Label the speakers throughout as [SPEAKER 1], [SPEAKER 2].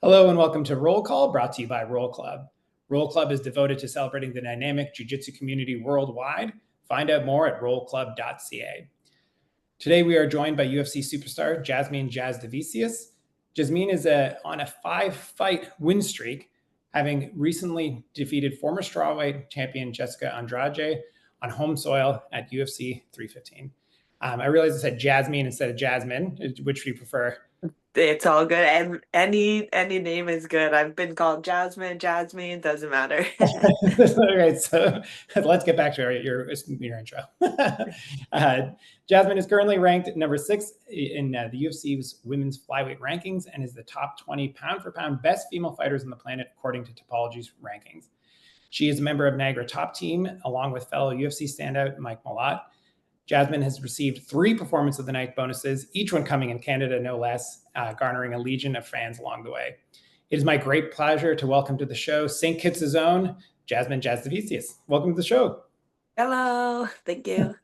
[SPEAKER 1] Hello and welcome to Roll Call, brought to you by Roll Club. Roll Club is devoted to celebrating the dynamic jiu-jitsu community worldwide. Find out more at rollclub.ca. Today we are joined by UFC superstar Jasmine Jasudavicius. Jasmine is on a 5-fight win streak, having recently defeated former strawweight champion Jessica Andrade on home soil at UFC 315. I realized I said Jasmine instead of Jasmine. Which do you prefer?
[SPEAKER 2] It's all good. And any name is good. I've been called Jasmine, doesn't matter.
[SPEAKER 1] All right, so let's get back to your intro. Jasmine is currently ranked number 6 in the UFC's women's flyweight rankings and is the top 20 pound-for-pound best female fighters on the planet, according to Topology's rankings. She is a member of Niagara Top Team, along with fellow UFC standout Mike Malott. Jasmine has received 3 Performance of the Night bonuses, each one coming in Canada, no less, garnering a legion of fans along the way. It is my great pleasure to welcome to the show St. Kitts' own Jasmine Jasudavicius. Welcome to the show.
[SPEAKER 2] Hello, thank you.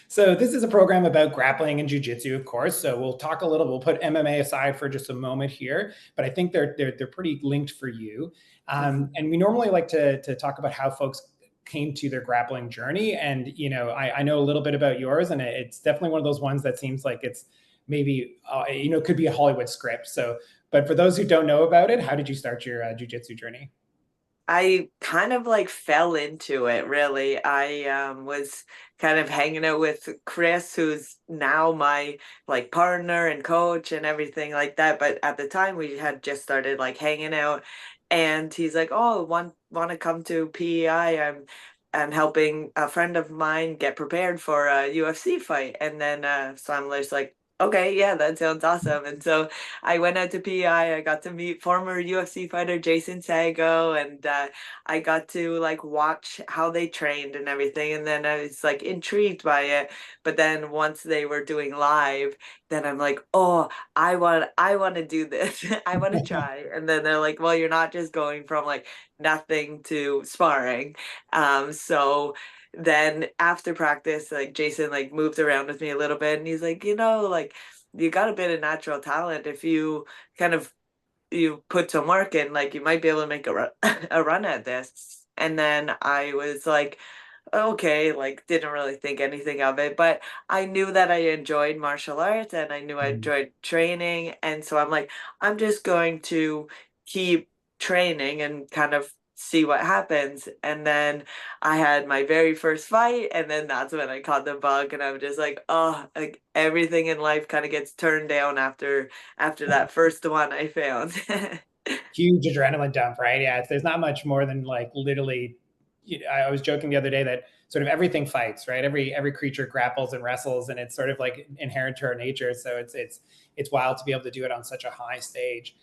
[SPEAKER 1] So this is a program about grappling and jiu-jitsu, of course. So we'll talk a little. We'll put MMA aside for just a moment here, but I think they're pretty linked for you. And we normally like to talk about how folks came to their grappling journey. And, you know, I know a little bit about yours, and it's definitely one of those ones that seems like it's maybe, could be a Hollywood script. So, but for those who don't know about it, how did you start your jiu-jitsu journey?
[SPEAKER 2] I kind of like fell into it, really. I was kind of hanging out with Chris, who's now my like partner and coach and everything like that. But at the time we had just started like hanging out, and he's like, "Oh, want to come to PEI? I'm helping a friend of mine get prepared for a UFC fight." And then so I'm just like, okay, yeah, that sounds awesome. And so I went out to PEI. I got to meet former UFC fighter Jason Sago, and I got to like watch how they trained and everything. And then I was like intrigued by it. But then once they were doing live, then I'm like, oh, I want to do this. I want to try. And then they're like, well, you're not just going from like nothing to sparring. So then after practice, like Jason like moved around with me a little bit, and he's like, like you got a bit of natural talent. If you kind of you put some work in, like you might be able to make a run at this. And then I was like, okay, like didn't really think anything of it, but I knew that I enjoyed martial arts and I knew I enjoyed training. And so I'm like, I'm just going to keep training and kind of see what happens. And then I had my very first fight, and then that's when I caught the bug, and I'm just like, oh, like everything in life kind of gets turned down after that first one I found.
[SPEAKER 1] Huge adrenaline dump, right? Yeah, there's not much more than like literally. I was joking the other day that sort of everything fights, right? Every creature grapples and wrestles, and it's sort of like inherent to our nature. So it's wild to be able to do it on such a high stage.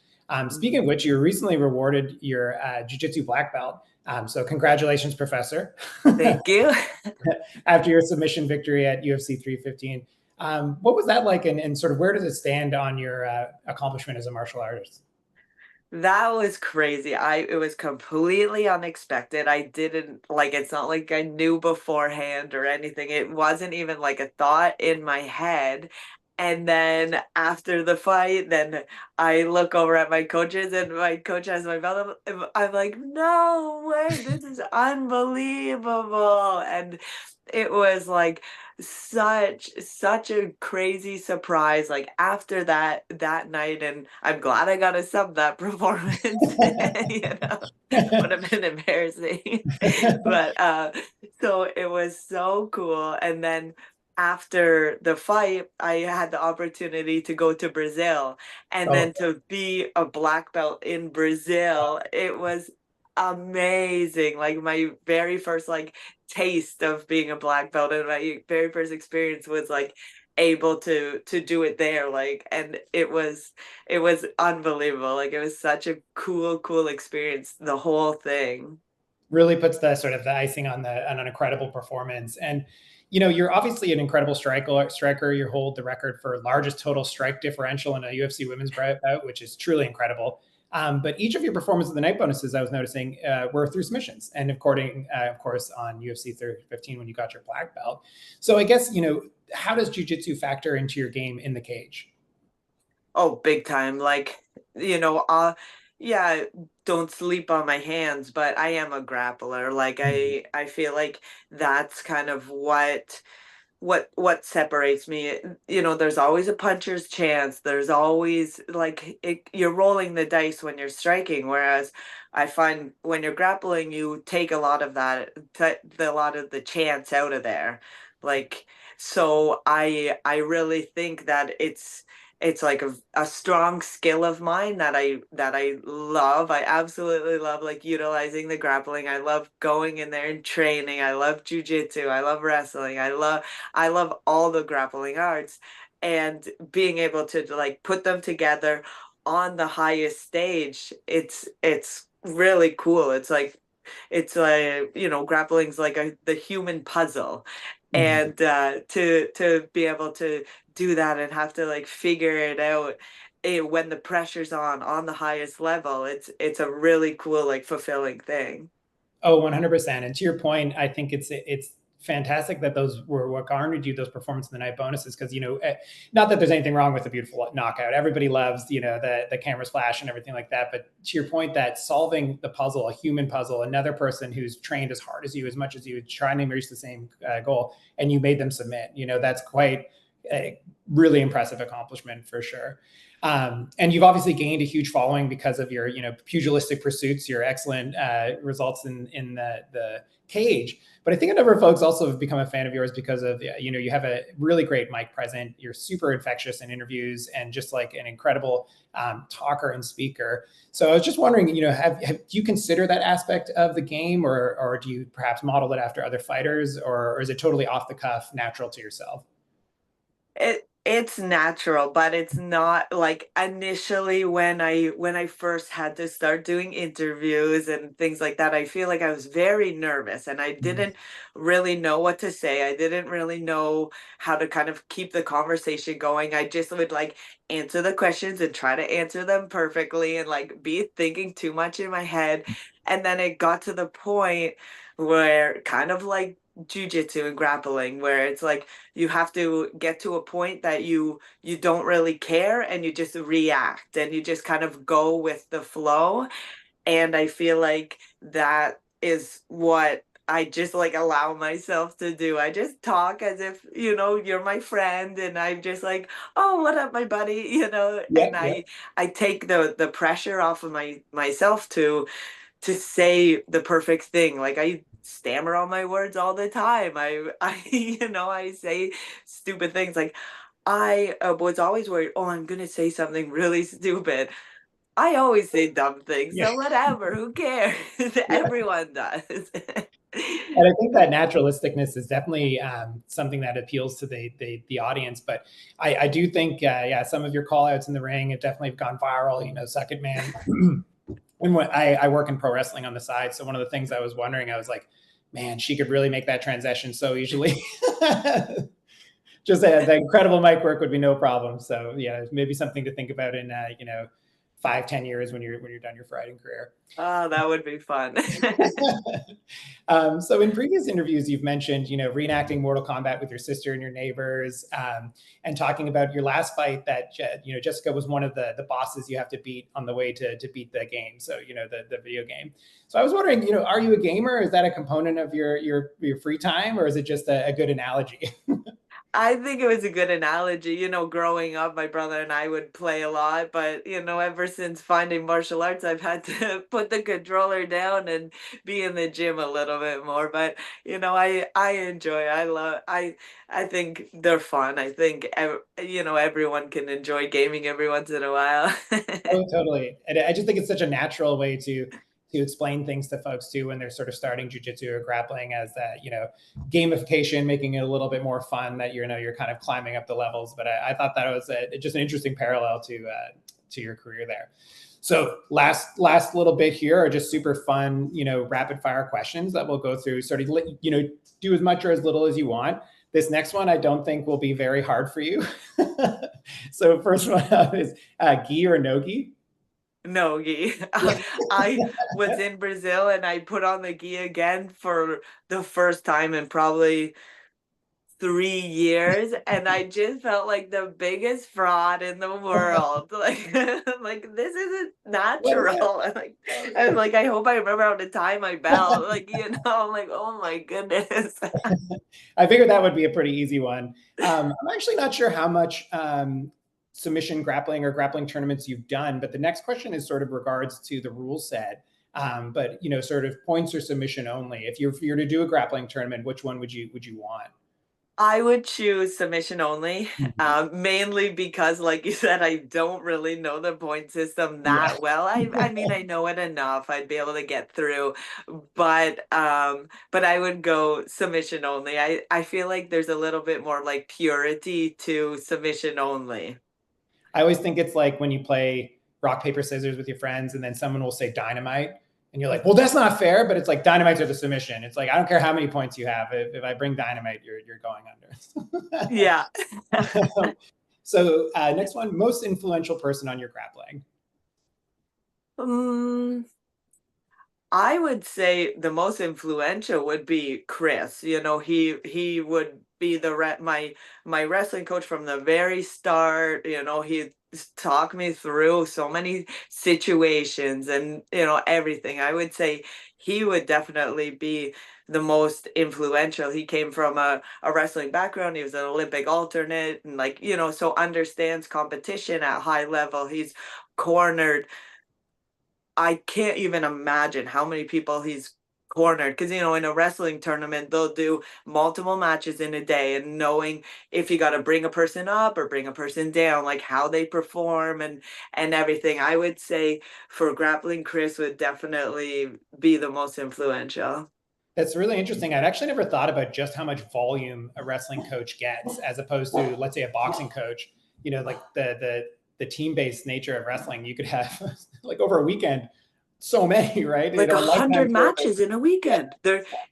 [SPEAKER 1] Speaking of which, you recently rewarded your jiu-jitsu black belt. So congratulations, Professor.
[SPEAKER 2] Thank you.
[SPEAKER 1] After your submission victory at UFC 315. What was that like, and sort of where does it stand on your accomplishment as a martial artist?
[SPEAKER 2] That was crazy. It was completely unexpected. I didn't like it's not like I knew beforehand or anything. It wasn't even like a thought in my head. And then after the fight, then I look over at my coaches, and my coach has my belt. I'm like, no way, this is unbelievable. And it was like such a crazy surprise, like after that night. And I'm glad I got to sub that performance. Would have been embarrassing. But so it was so cool. And then after the fight, I had the opportunity to go to Brazil, and
[SPEAKER 1] Oh,
[SPEAKER 2] then to be a black belt in Brazil, it was amazing. Like my very first like taste of being a black belt, and my very first experience was like able to do it there, like, and it was unbelievable. Like it was such a cool experience, the whole thing.
[SPEAKER 1] really puts the sort of the icing on an incredible performance. And you're obviously an incredible striker. You hold the record for largest total strike differential in a UFC women's bout, which is truly incredible. But each of your Performance of the Night bonuses, I was noticing, were through submissions, and according, of course, on UFC 315 when you got your black belt. So I guess, how does jiu-jitsu factor into your game in the cage?
[SPEAKER 2] Oh, big time. Like yeah, don't sleep on my hands, but I am a grappler. Like I feel like that's kind of what separates me. There's always a puncher's chance. There's always you're rolling the dice when you're striking, whereas I find when you're grappling, you take a lot of a lot of the chance out of there. Like, so I really think that it's like a strong skill of mine that I love. I absolutely love like utilizing the grappling. I love going in there and training. I love jujitsu. I love wrestling. I love all the grappling arts, and being able to like put them together on the highest stage. It's really cool. It's like grappling's like the human puzzle,
[SPEAKER 1] Mhm.
[SPEAKER 2] and to be able to do that and have to like figure it out when the pressure's on the highest level, it's a really cool, like, fulfilling thing.
[SPEAKER 1] Oh, 100%. And to your point, I think it's fantastic that those were what garnered you those performance of the night bonuses, because not that there's anything wrong with a beautiful knockout. Everybody loves the cameras flash and everything like that. But to your point, that solving the puzzle, a human puzzle, another person who's trained as hard as you, as much as you, trying to reach the same goal, and you made them submit. That's quite a really impressive accomplishment for sure. And you've obviously gained a huge following because of your, pugilistic pursuits, your excellent results in the cage. But I think a number of folks also have become a fan of yours because of, you have a really great mic present. You're super infectious in interviews and just like an incredible talker and speaker. So I was just wondering, do you consider that aspect of the game, or do you perhaps model it after other fighters, or is it totally off the cuff, natural to yourself?
[SPEAKER 2] It's natural, but it's not like initially when I first had to start doing interviews and things like that. I feel like I was very nervous and I
[SPEAKER 1] Mhm.
[SPEAKER 2] didn't really know what to say. I didn't really know how to kind of keep the conversation going. I just would like answer the questions and try to answer them perfectly and like be thinking too much in my head. And then it got to the point where kind of like jujitsu and grappling, where it's like you have to get to a point that you don't really care and you just react and you just kind of go with the flow. And I feel like that is what I just like allow myself to do. I just talk as if, you're my friend, and I'm just like, "Oh, what up, my buddy?"
[SPEAKER 1] Yeah,
[SPEAKER 2] And
[SPEAKER 1] yeah.
[SPEAKER 2] I take the pressure off of myself to say the perfect thing. Like I stammer on my words all the time. I say stupid things. Like I was always worried, oh, I'm gonna say something really stupid. I always say dumb things,
[SPEAKER 1] Yeah.
[SPEAKER 2] so whatever, who cares? Everyone does.
[SPEAKER 1] And I think that naturalisticness is definitely something that appeals to the audience. But I do think, yeah, some of your call outs in the ring have definitely gone viral. Second man. And when I work in pro wrestling on the side, so one of the things I was wondering, I was like, man, she could really make that transition so easily. Just the incredible mic work would be no problem. So yeah, maybe something to think about in 5, 10 years when you're done your fighting career.
[SPEAKER 2] Oh, that would be fun.
[SPEAKER 1] So in previous interviews, you've mentioned, reenacting Mortal Kombat with your sister and your neighbors, and talking about your last fight that, Jessica was one of the bosses you have to beat on the way to beat the game. So, the video game. So I was wondering, are you a gamer? Is that a component of your free time, or is it just a good analogy?
[SPEAKER 2] I think it was a good analogy. Growing up, my brother and I would play a lot, but ever since finding martial arts, I've had to put the controller down and be in the gym a little bit more. But I enjoy. I think they're fun. I think everyone can enjoy gaming every once in a while.
[SPEAKER 1] Oh, totally. And I just think it's such a natural way to explain things to folks too when they're sort of starting jujitsu or grappling, as that, gamification, making it a little bit more fun, that you're kind of climbing up the levels. But I thought that was just an interesting parallel to your career there. So last little bit here are just super fun, rapid fire questions that we'll go through. Sort of, do as much or as little as you want. This next one I don't think will be very hard for you. So first one up is gi or no gi?
[SPEAKER 2] No gi. I was in Brazil and I put on the gi again for the first time in probably 3 years, and I just felt like the biggest fraud in the world. Like, like this isn't natural. I'm like, I hope I remember how to tie my belt. Like, I'm like, oh my goodness.
[SPEAKER 1] I figured that would be a pretty easy one. I'm actually not sure how much submission grappling or grappling tournaments you've done, but the next question is sort of regards to the rule set. But sort of points or submission only. If you're to do a grappling tournament, which one would you want?
[SPEAKER 2] I would choose submission only, mainly because, like you said, I don't really know the point system
[SPEAKER 1] Yeah.
[SPEAKER 2] that well. I mean, I know it enough. I'd be able to get through, but I would go submission only. I feel like there's a little bit more like purity to submission only.
[SPEAKER 1] I always think it's like when you play rock, paper, scissors with your friends, and then someone will say dynamite. And you're like, well, that's not fair, but it's like dynamites are the submission. It's like, I don't care how many points you have. If I bring dynamite, you're going under.
[SPEAKER 2] Yeah.
[SPEAKER 1] So next one, most influential person on your grappling.
[SPEAKER 2] I would say the most influential would be Chris. He would be my wrestling coach from the very start. He talked me through so many situations and everything. I would say he would definitely be the most influential. He came from a wrestling background. He was an Olympic alternate, and so understands competition at high level. He's cornered, I can't even imagine how many people he's cornered, because in a wrestling tournament they'll do multiple matches in a day, and knowing if you got to bring a person up or bring a person down, like how they perform and everything. I would say for grappling, Chris would definitely be the most influential.
[SPEAKER 1] That's really interesting. I'd actually never thought about just how much volume a wrestling coach gets as opposed to, let's say, a boxing coach. Like the team-based nature of wrestling, you could have like over a weekend, so many, right?
[SPEAKER 2] Like 100 matches
[SPEAKER 1] tournament.
[SPEAKER 2] in a weekend.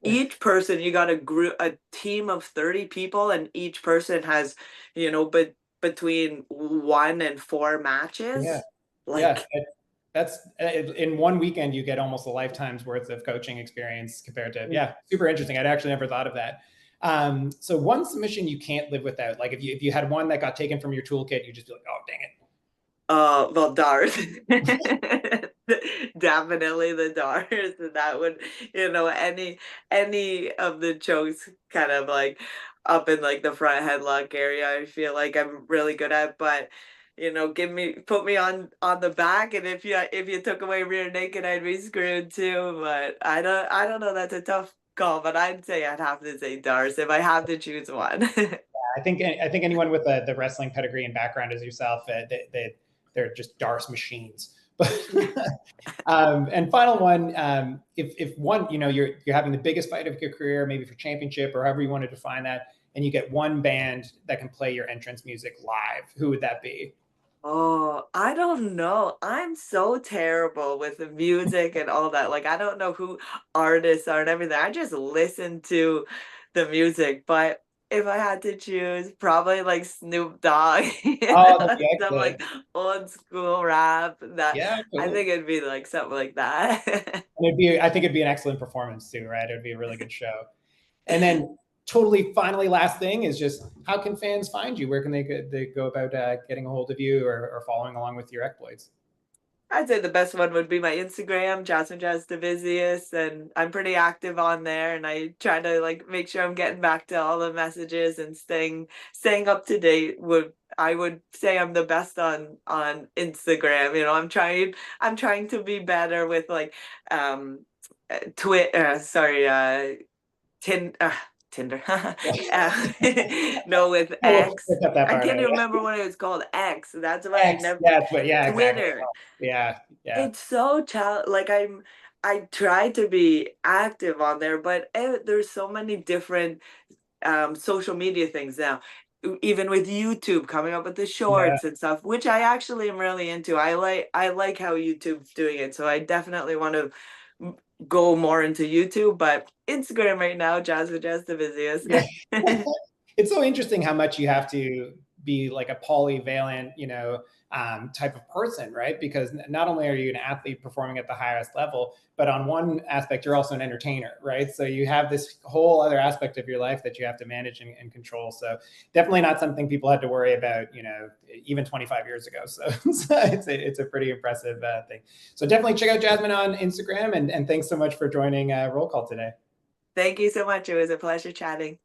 [SPEAKER 2] Each person, you got a team of 30 people, and each person has, but between 1 and 4 matches.
[SPEAKER 1] Yeah.
[SPEAKER 2] Like,
[SPEAKER 1] yeah. That's in one weekend, you get almost a lifetime's worth of coaching experience compared to, super interesting. I'd actually never thought of that. So one submission you can't live without, like if you had one that got taken from your toolkit, you'd just be like, oh, dang it.
[SPEAKER 2] Well, Darth. Definitely the Darth. That would, any of the chokes kind of like up in like the front headlock area, I feel like I'm really good at. But put me on the back, and if you took away rear naked, I'd be screwed too. But I don't know. That's a tough call, but I'd have to say Darth if I have to choose one.
[SPEAKER 1] I think anyone with the wrestling pedigree and background as yourself, they're just Darce machines. And final one, if one, you're having the biggest fight of your career, maybe for championship or however you want to define that, and you get one band that can play your entrance music live, who would that be?
[SPEAKER 2] Oh, I don't know. I'm so terrible with the music and all that. Like, I don't know who artists are and everything. I just listen to the music. But if I had to choose, probably like Snoop Dogg,
[SPEAKER 1] Oh, that'd be
[SPEAKER 2] some
[SPEAKER 1] excellent.
[SPEAKER 2] like old school rap.
[SPEAKER 1] Yeah,
[SPEAKER 2] I
[SPEAKER 1] cool.
[SPEAKER 2] think it'd be like something like that.
[SPEAKER 1] I think it'd be an excellent performance too, right? It'd be a really good show. And then finally, last thing is just how can fans find you? Where can they go about getting a hold of you or following along with your exploits?
[SPEAKER 2] I'd say the best one would be my Instagram, Jasmine Jasudavicius, and I'm pretty active on there, and I try to like make sure I'm getting back to all the messages and staying up to date. I would say I'm the best on Instagram. I'm trying to be better with like Tinder. No, with X. I can't even remember what it was called. X. That's why I never.
[SPEAKER 1] Twitter.
[SPEAKER 2] Exactly.
[SPEAKER 1] Yeah.
[SPEAKER 2] It's so like I try to be active on there, but there's so many different social media things now. Even with YouTube coming up with the
[SPEAKER 1] Yeah.
[SPEAKER 2] shorts and stuff, which I actually am really into. I like how YouTube's doing it, so I definitely want to go more into YouTube, but Instagram right now, Jasmine Jasudavicius.
[SPEAKER 1] Yeah. It's so interesting how much you have to be like a polyvalent, type of person, right? Because not only are you an athlete performing at the highest level, but on one aspect, you're also an entertainer, right? So you have this whole other aspect of your life that you have to manage and control. So definitely not something people had to worry about, even 25 years ago. So, it's a pretty impressive thing. So definitely check out Jasmine on Instagram, and thanks so much for joining Roll Call today.
[SPEAKER 2] Thank you so much. It was a pleasure chatting.